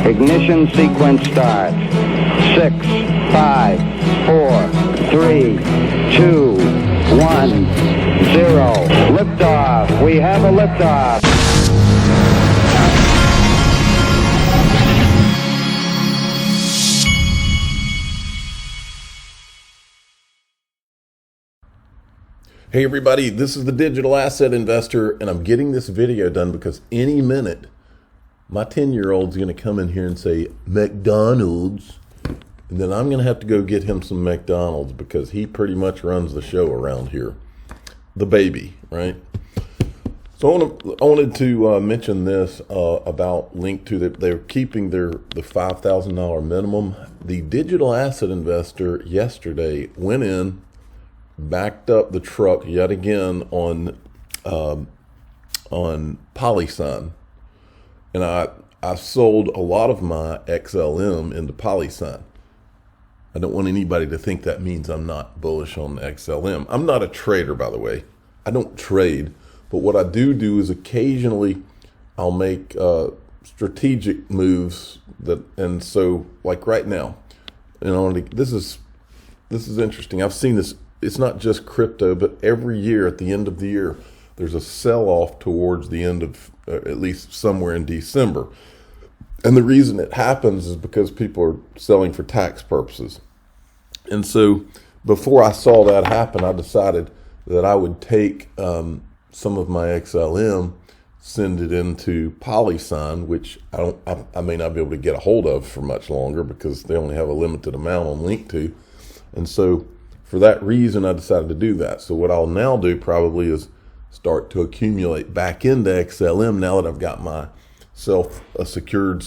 Ignition sequence starts. 6, 5, 4, 3, 2, 1, 0. Liftoff. We have a liftoff. Hey everybody, this is the Digital Asset Investor, and I'm getting this video done because any minute my 10-year-old's going to come in here and say McDonald's, and then I'm going to have to go get him some McDonald's because he pretty much runs the show around here. The baby, right? So I wanted to mention this about Link to that they're keeping the $5,000 minimum. The Digital Asset Investor yesterday went in, backed up the truck yet again on PolySign, and I sold a lot of my XLM into PolySign. I don't want anybody to think that means I'm not bullish on XLM. I'm not a trader, by the way. I don't trade, but what I do is occasionally I'll make strategic moves and so like right now, this is interesting. I've seen this. It's not just crypto, but every year at the end of the year, there's a sell-off towards the end of, at least somewhere in December. And the reason it happens is because people are selling for tax purposes. And so before I saw that happen, I decided that I would take some of my XLM, send it into PolySign, which I may not be able to get a hold of for much longer because they only have a limited amount on Link2. And so for that reason, I decided to do that. So what I'll now do probably is start to accumulate back into XLM now that I've got myself a secured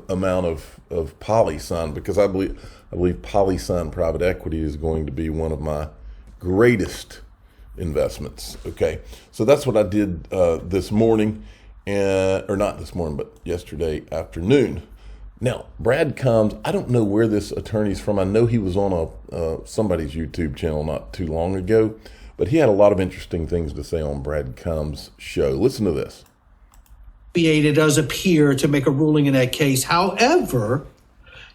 amount of PolySign, because I believe PolySign private equity is going to be one of my greatest investments. Okay, so that's what I did this morning, or not this morning, but yesterday afternoon. Now, Brad Combs, I don't know where this attorney's from. I know he was on somebody's YouTube channel not too long ago, but he had a lot of interesting things to say on Brad Combs' show. Listen to this. It does appear to make a ruling in that case. However,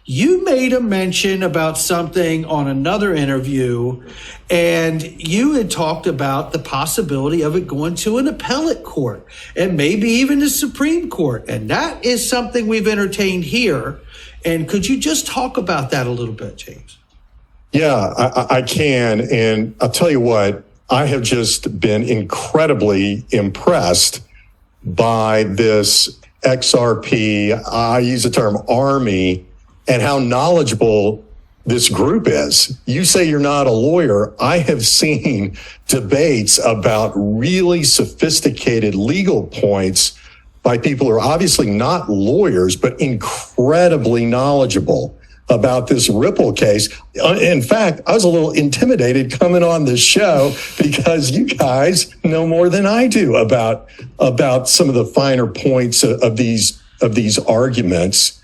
you made a mention about something on another interview, and you had talked about the possibility of it going to an appellate court and maybe even the Supreme Court. And that is something we've entertained here. And could you just talk about that a little bit, James? Yeah, I can. And I'll tell you what, I have just been incredibly impressed by this XRP, I use the term army, and how knowledgeable this group is. You say you're not a lawyer. I have seen debates about really sophisticated legal points by people who are obviously not lawyers, but incredibly knowledgeable about this Ripple case. In fact, I was a little intimidated coming on this show because you guys know more than I do about some of the finer points of these arguments.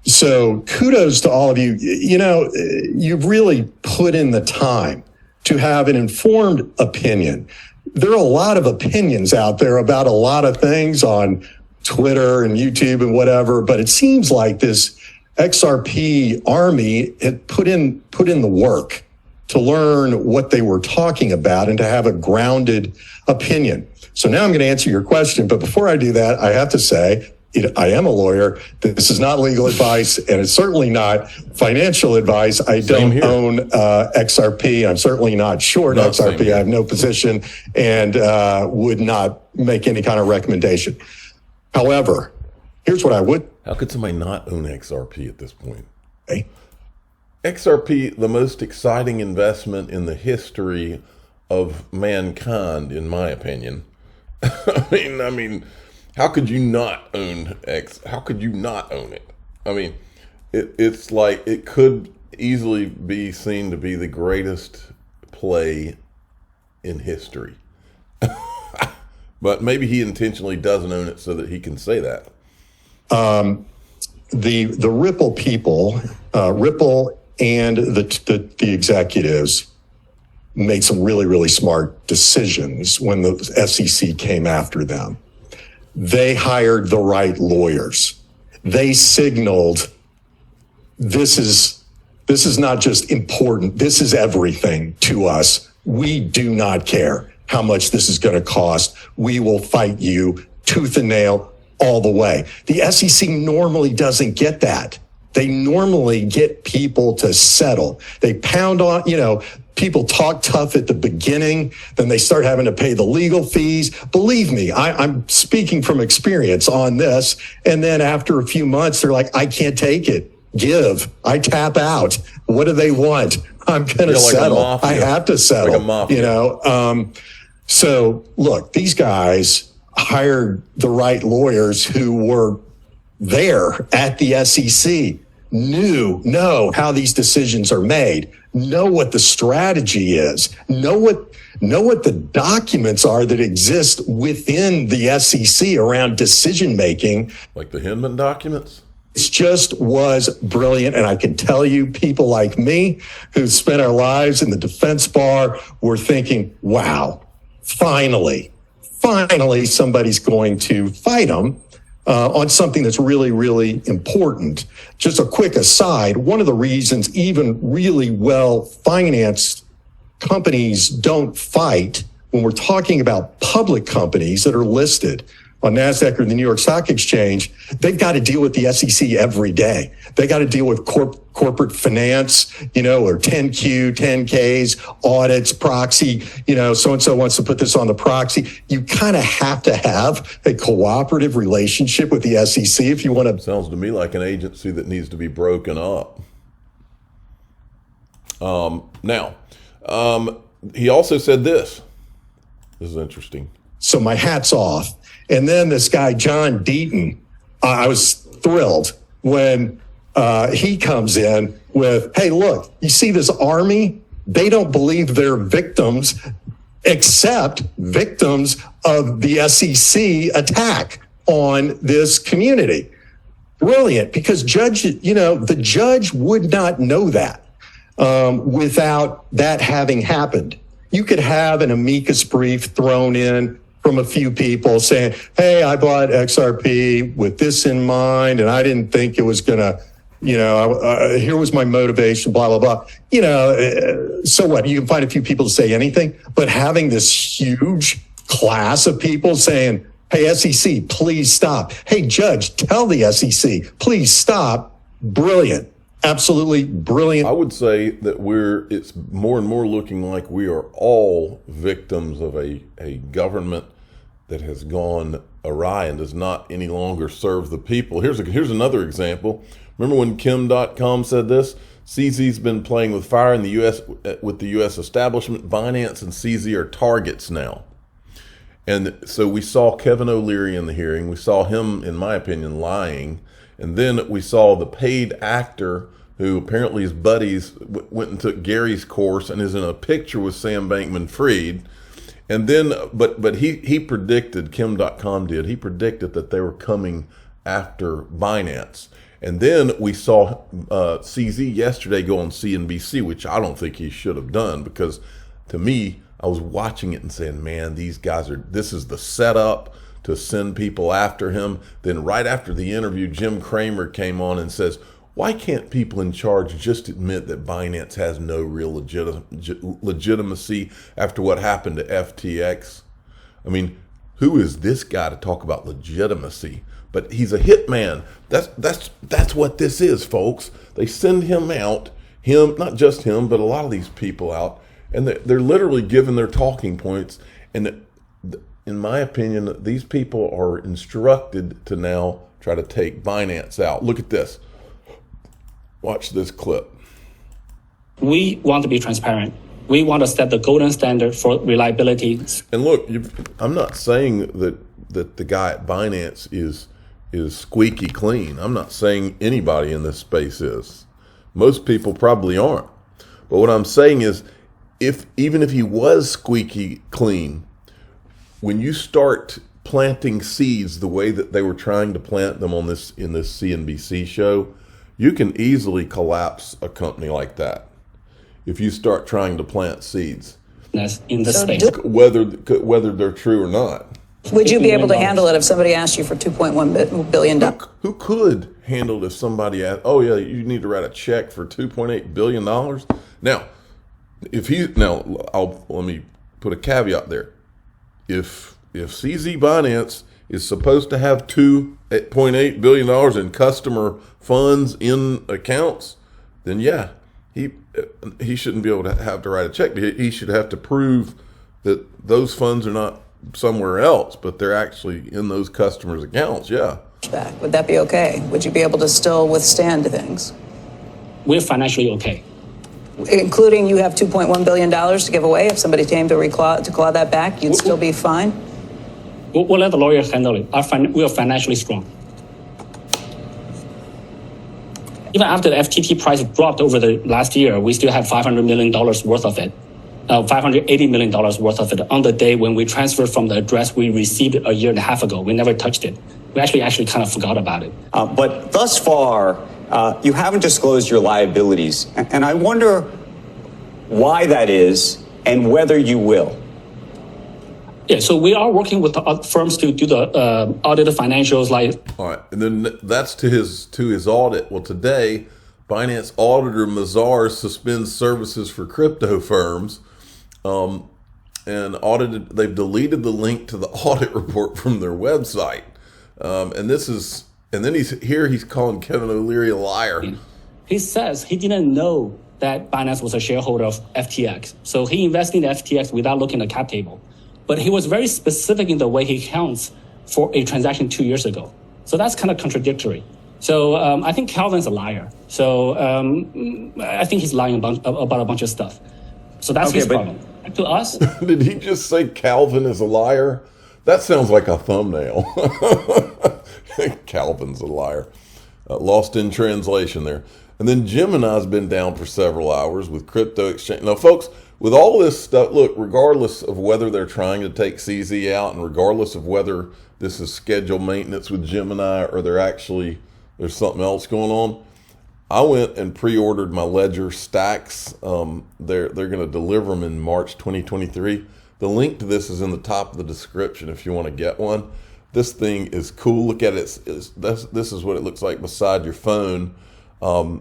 So kudos to all of you. You know, you've really put in the time to have an informed opinion. There are a lot of opinions out there about a lot of things on Twitter and YouTube and whatever, but it seems like this XRP army had put in the work to learn what they were talking about and to have a grounded opinion. So now I'm going to answer your question. But before I do that, I have to say, I am a lawyer. This is not legal advice, and it's certainly not financial advice. I don't own XRP. I'm certainly not short XRP. I have no position and would not make any kind of recommendation. However, here's what I would. How could somebody not own XRP at this point? Okay. XRP, the most exciting investment in the history of mankind, in my opinion. I mean, how could you not own X? How could you not own it? I mean, it's like it could easily be seen to be the greatest play in history. But maybe he intentionally doesn't own it so that he can say that. The Ripple people, Ripple and the executives made some really, really smart decisions when the SEC came after them. They hired the right lawyers. they signaled this is not just important. This is everything to us. We do not care how much this is going to cost. We will fight you tooth and nail all the way. The SEC normally doesn't get that. They normally get people to settle. They pound on, people talk tough at the beginning, then they start having to pay the legal fees. Believe me, I'm speaking from experience on this. And then after a few months, they're like, I can't take it. I tap out. What do they want? I'm going to settle. I have to settle. Like a mafia. So look, these guys hired the right lawyers who were there at the SEC, know how these decisions are made, know what the strategy is, know what the documents are that exist within the SEC around decision making. Like the Hinman documents? It just was brilliant. And I can tell you, people like me who spent our lives in the defense bar were thinking, wow, finally somebody's going to fight them on something that's really, really important. Just a quick aside, one of the reasons even really well-financed companies don't fight when we're talking about public companies that are listed on NASDAQ or the New York Stock Exchange, they've got to deal with the SEC every day. They got to deal with corporate finance, or 10Q, 10Ks, audits, proxy, so-and-so wants to put this on the proxy. You kind of have to have a cooperative relationship with the SEC if you want to. Sounds to me like an agency that needs to be broken up. He also said this. This is interesting. So my hat's off. And then this guy, John Deaton, I was thrilled when he comes in with, hey, look, you see this army? They don't believe they're victims, except victims of the SEC attack on this community. Brilliant, because the judge would not know that without that having happened. You could have an amicus brief thrown in from a few people saying, hey, I bought XRP with this in mind, and I didn't think it was going to, here was my motivation, blah, blah, blah. So what? You can find a few people to say anything, but having this huge class of people saying, hey, SEC, please stop. Hey, judge, tell the SEC, please stop. Brilliant. Absolutely brilliant. I would say that it's more and more looking like we are all victims of a government that has gone awry and does not any longer serve the people. Here's another example. Remember when Kim.com said this? CZ's been playing with fire in the U.S. with the U.S. establishment. Binance and CZ are targets now. And so we saw Kevin O'Leary in the hearing. We saw him, in my opinion, lying. And then we saw the paid actor who apparently his buddies went and took Gary's course and is in a picture with Sam Bankman-Fried. And then, but he predicted, Kim.com did, he predicted that they were coming after Binance. And then we saw CZ yesterday go on CNBC, which I don't think he should have done, because to me, I was watching it and saying, man, these guys this is the setup to send people after him. Then right after the interview, Jim Cramer came on and says, why can't people in charge just admit that Binance has no real legitimacy after what happened to FTX? I mean, who is this guy to talk about legitimacy? But he's a hitman. That's what this is, folks. They send him out, not just him, but a lot of these people out, and they're literally given their talking points. And in my opinion, these people are instructed to now try to take Binance out. Look at this. Watch this clip. We want to be transparent. We want to set the golden standard for reliability. And look, I'm not saying that the guy at Binance is squeaky clean. I'm not saying anybody in this space is. Most people probably aren't. But what I'm saying is, even if he was squeaky clean, when you start planting seeds the way that they were trying to plant them in this CNBC show, you can easily collapse a company like that if you start trying to plant seeds. In the space. Whether they're true or not. Would you be able to $50 million. handle it if somebody asked you for $2.1 billion? Who could handle if somebody asked, oh yeah, you need to write a check for $2.8 billion? Now, let me put a caveat there. If CZ Binance is supposed to have $2.8 billion in customer funds in accounts, then yeah, he shouldn't be able to have to write a check. He should have to prove that those funds are not somewhere else, but they're actually in those customers' accounts. Yeah. Back. Would that be okay? Would you be able to still withstand things? We're financially okay. Including you have $2.1 billion to give away. If somebody came to claw that back, you'd still be fine? We'll let the lawyers handle it. We are financially strong. Even after the FTT price dropped over the last year, we still have $500 million worth of it. $580 million worth of it on the day when we transferred from the address we received a year and a half ago. We never touched it. We actually kind of forgot about it. But thus far, you haven't disclosed your liabilities. And I wonder why that is and whether you will. Yeah, so we are working with the firms to do the audited financials. All right, and then that's to his audit. Well, today, Binance auditor Mazars suspends services for crypto firms, and they've deleted the link to the audit report from their website. And then he's calling Kevin O'Leary a liar. He says he didn't know that Binance was a shareholder of FTX. So he invested in FTX without looking at the cap table. But he was very specific in the way he counts for a transaction 2 years ago. So that's kind of contradictory. So I think Calvin's a liar. So I think he's lying about a bunch of stuff. So that's his problem. And to us... Did he just say Calvin is a liar? That sounds like a thumbnail. Calvin's a liar. Lost in translation there. And then Gemini's been down for several hours with crypto exchange. Now, folks, with all this stuff, look, regardless of whether they're trying to take CZ out and regardless of whether this is scheduled maintenance with Gemini or there's something else going on, I went and pre-ordered my Ledger stacks. They're going to deliver them in March 2023. The link to this is in the top of the description if you want to get one. This thing is cool. Look at it. This is what it looks like beside your phone.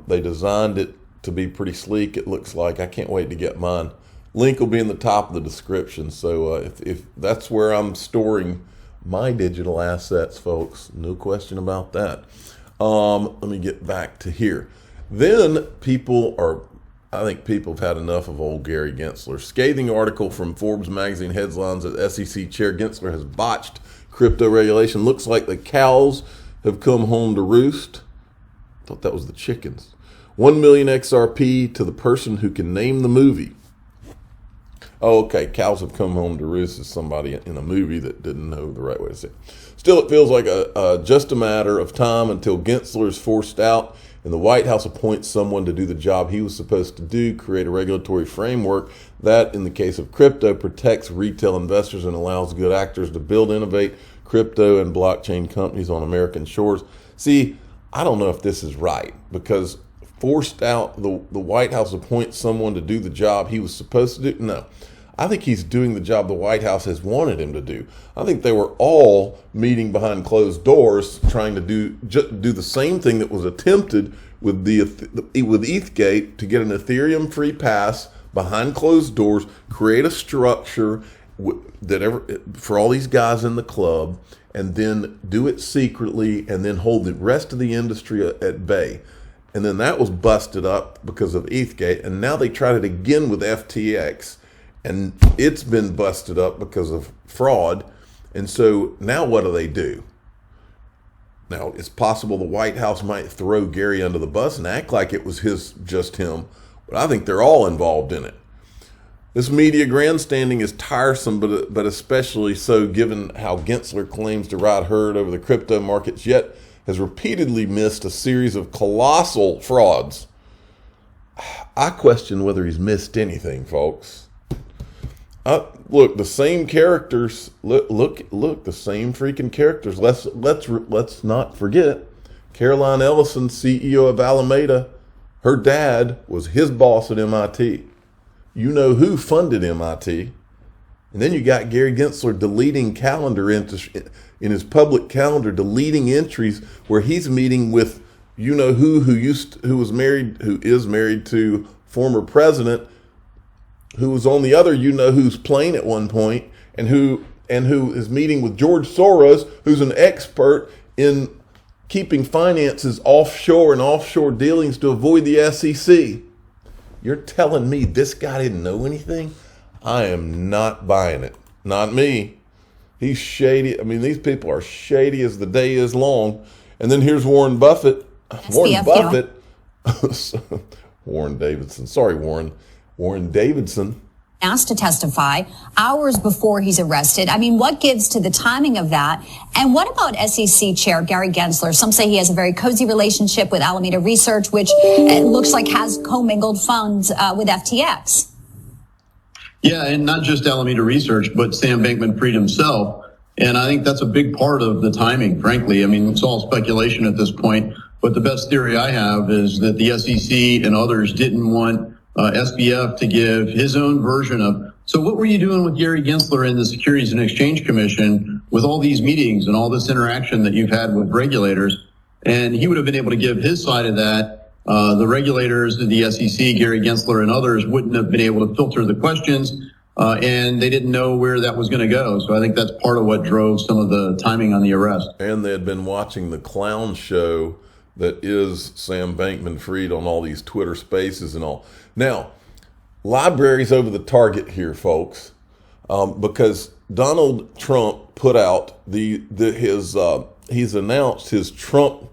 They designed it to be pretty sleek, it looks like. I can't wait to get mine. Link will be in the top of the description. So if that's where I'm storing my digital assets, folks, no question about that. Let me get back to here. Then I think people have had enough of old Gary Gensler. Scathing article from Forbes magazine headlines that SEC Chair Gensler has botched crypto regulation. Looks like the cows have come home to roost. Thought that was the chickens. 1 million XRP to the person who can name the movie. Oh, okay. Cows have come home to roost is somebody in a movie that didn't know the right way to say it. Still, it feels like just a matter of time until Gensler is forced out and the White House appoints someone to do the job he was supposed to do, create a regulatory framework that, in the case of crypto, protects retail investors and allows good actors to build, innovate crypto and blockchain companies on American shores. See, I don't know if this is right, because forced out, the White House appoints someone to do the job he was supposed to do. No, I think he's doing the job the White House has wanted him to do. I think they were all meeting behind closed doors, trying to do the same thing that was attempted with ETHgate, to get an Ethereum free pass behind closed doors, create a structure for all these guys in the club, and then do it secretly, and then hold the rest of the industry at bay. And then that was busted up because of ETHgate, and now they tried it again with FTX, and it's been busted up because of fraud. And so now what do? Now, it's possible the White House might throw Gary under the bus and act like it was just him, but I think they're all involved in it. This media grandstanding is tiresome, but especially so given how Gensler claims to ride herd over the crypto markets, yet has repeatedly missed a series of colossal frauds. I question whether he's missed anything, folks. Look, the same characters. Look, the same freaking characters. Let's not forget Caroline Ellison, CEO of Alameda. Her dad was his boss at MIT. You know who funded MIT? And then you got Gary Gensler deleting calendar entries in his public calendar, deleting entries where he's meeting with who is married to former president, who was on the other who's plane at one point, and who is meeting with George Soros, who's an expert in keeping finances offshore and offshore dealings to avoid the SEC. You're telling me this guy didn't know anything? I am not buying it. Not me. He's shady. I mean, these people are shady as the day is long. And then here's Warren Buffett. SBF, Warren Davidson. Sorry, Warren. Warren Davidson. Asked to testify hours before he's arrested. I mean, what gives to the timing of that? And what about SEC Chair Gary Gensler? Some say he has a very cozy relationship with Alameda Research, which it looks like has commingled funds with FTX. Yeah, and not just Alameda Research, but Sam Bankman-Fried himself. And I think that's a big part of the timing, frankly. I mean, it's all speculation at this point. But the best theory I have is that the SEC and others didn't want SBF to give his own version of, so what were you doing with Gary Gensler in the Securities and Exchange Commission with all these meetings and all this interaction that you've had with regulators? And he would have been able to give his side of that. The regulators, the SEC, Gary Gensler and others wouldn't have been able to filter the questions, and they didn't know where that was going to go. So I think that's part of what drove some of the timing on the arrest. And they had been watching the clown show that is Sam Bankman-Fried on all these Twitter spaces and all. Now, library's over the target here, folks, because Donald Trump put out he's announced his Trump,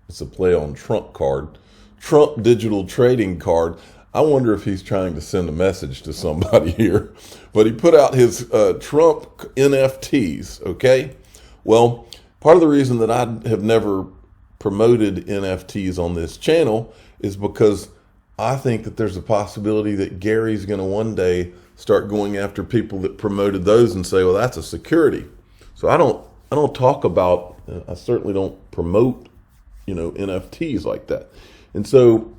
it's a play on Trump card, Trump digital trading card. I wonder if he's trying to send a message to somebody here, but he put out his Trump NFTs, okay? Well, part of the reason that I have never promoted NFTs on this channel is because I think that there's a possibility that Gary's going to one day start going after people that promoted those and say, well, that's a security. So I don't talk about, I certainly don't promote, NFTs like that. And so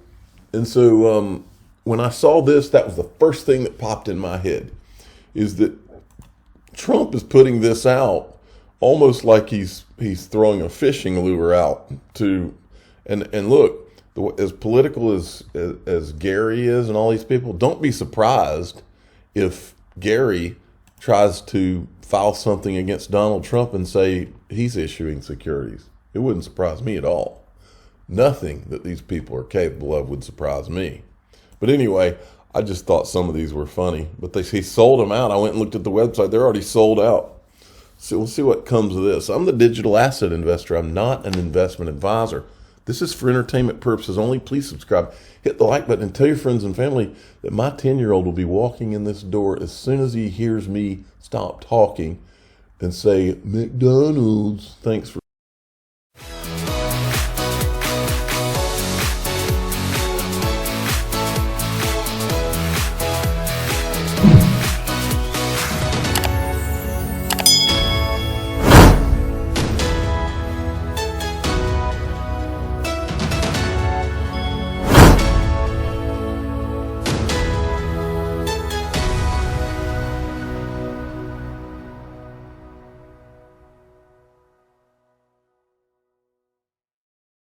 when I saw this, that was the first thing that popped in my head, is that Trump is putting this out almost like he's throwing a fishing lure out to, and look, as political as Gary is and all these people, don't be surprised if Gary tries to file something against Donald Trump and say he's issuing securities. It wouldn't surprise me at all. Nothing that these people are capable of would surprise me. But anyway, I just thought some of these were funny. But he sold them out. I went and looked at the website. They're already sold out. So we'll see what comes of this. I'm the digital asset investor. I'm not an investment advisor. This is for entertainment purposes only. Please subscribe. Hit the like button and tell your friends and family that my 10-year-old will be walking in this door as soon as he hears me stop talking and say, McDonald's. Thanks for